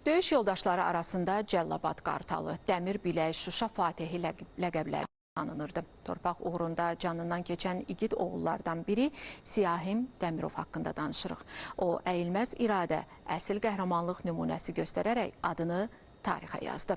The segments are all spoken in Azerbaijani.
Döyüş yoldaşları arasında Cəllabad Qartalı, Dəmir Bilək, Şuşa Fatehi ləqəbləri tanınırdı. Torpaq uğrunda canından keçən igid oğullardan biri Siyahim Dəmirov haqqında danışırıq. O, əyilməz iradə, əsl qəhrəmanlıq nümunəsi göstərərək adını tarixə yazdı.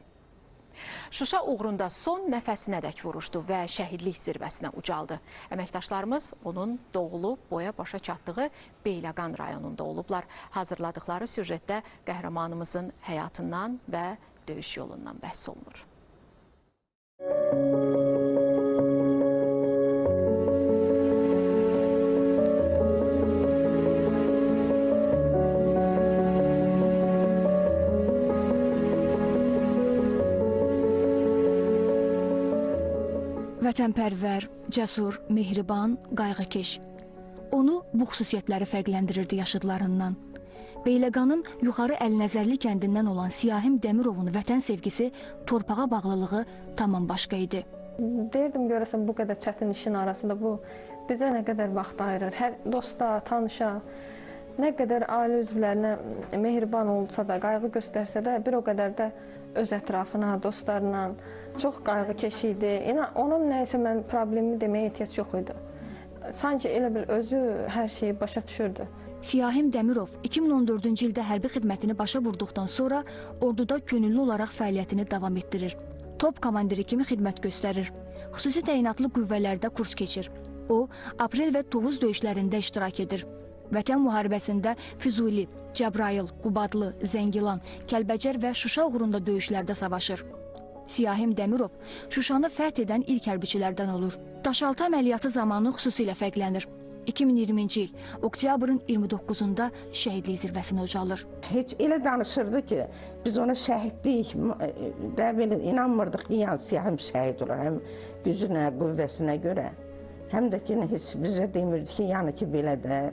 Şuşa uğrunda son nəfəsinədək vuruşdu və şəhidlik zirvəsinə ucaldı. Əməkdaşlarımız onun doğulub, boya başa çatdığı Beyləqan rayonunda olublar. Hazırladıkları süjetdə qəhrəmanımızın həyatından və döyüş yolundan bəhs olunur. Vətənpərvər, cəsur, mehriban, qayğıkeş. Onu bu xüsusiyyətləri fərqləndirirdi yaşıdlarından. Beyləqanın yuxarı Əlnəzərli kəndindən olan Siyahim Dəmirovun vətən sevgisi, torpağa bağlılığı tamam başqa idi. Deyirdim, görəsən bu qədər çətin işin arasında bu bizə nə qədər vaxt ayırır. Hər dosta, tanışa, nə qədər ailə üzvlərinə mehriban olsa da, qayğı göstərsə də, bir o qədər də öz ətrafına, dostlarına çox qayğıkeş idi. Onun nəysə mən problemi deməyə ehtiyac yox idi. Sanki elə bil özü hər şeyi başa düşürdü. Siyahim Dəmirov 2014-cü ildə hərbi xidmətini başa vurduqdan sonra orduda könüllü olaraq fəaliyyətini davam etdirir. Top komandiri kimi xidmət göstərir. Xüsusi təyinatlı qüvvələrdə kurs keçir. O, Aprel və Tovuz döyüşlərində iştirak edir. Vətən müharibəsində Füzuli, Cəbrayıl, Qubadlı, Zəngilan, Kəlbəcər və Şuşa uğrunda döyüşlərdə savaşır. Siyahim Dəmirov Şuşanı fəth edən ilk hərbiçilərdən olur. Daşaltı əməliyyatı zamanı xüsusilə fərqlənir. 2020-ci il oktyabrın 29-unda şəhidlik zirvəsinə ucalır. Heç elə danışırdı ki, biz ona şəhidlik belə inanmırdıq ki, yəni Siyahim şəhid olur. Həm gücünə, qüvvəsinə görə. Həm də ki, heç bizə demirdi ki, yəni ki, belə də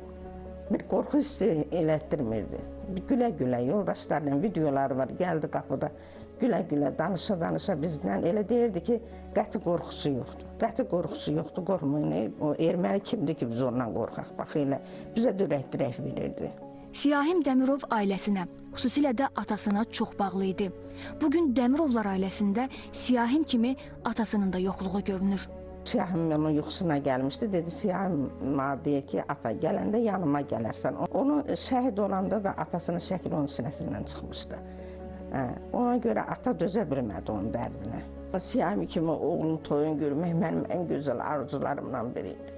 bir qorxu hissi elətdirmirdi. Gülə-gülə yoldaşlarla videoları var, gəldi qapıda. Gülə-gülə, danışa-danışa bizdən elə deyirdi ki, qəti qorxusu yoxdur. Qəti qorxusu yoxdur, qorxmayın. O erməni kimdir ki, biz ondan qorxaq? Bax elə, bizə dürək-dürək verirdi. Siyahim Dəmirov ailəsinə, xüsusilə də atasına çox bağlı idi. Bugün Dəmirovlar ailəsində Siyahim kimi atasının da yoxluğu görünür. Siyahim onun yuxusuna gəlmişdi, dedi Siyahim deyək ki, ata gələndə yanıma gələrsən. Onu şəhid olanda da atasının şəkli onun sinəsindən çıxmışdı. Ona görə ata dözə bilmədi onun dərdinə. Siyahim kimi oğlum toyun görmək mənim ən gözəl arzularımdan biriydi.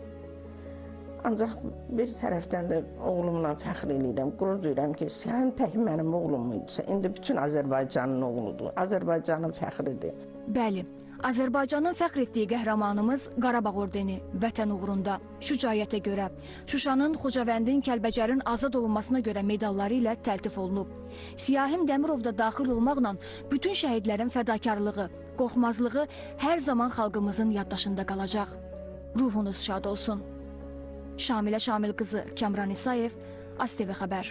Ancaq bir tərəfdən də oğlumla fəxr edirəm, qürur duyuram ki, Siyahim tək mənim oğlum idisə, indi bütün Azərbaycanın oğludur, Azərbaycanın fəxridir. Bəli, Azərbaycanın fəxr etdiyi qəhrəmanımız Qarabağ ordeni vətən uğrunda, şücaətə görə, Şuşanın, Xocavəndin, Kəlbəcərin azad olunmasına görə medalları ilə təltif olunub. Siyahim Dəmirov da daxil olmaqla bütün şəhidlərin fədakarlığı, qorxmazlığı hər zaman xalqımızın yaddaşında qalacaq. Ruhunuz şad olsun. Şamilə Şamil qızı Kəmran İsayev, ASTV Xəbər.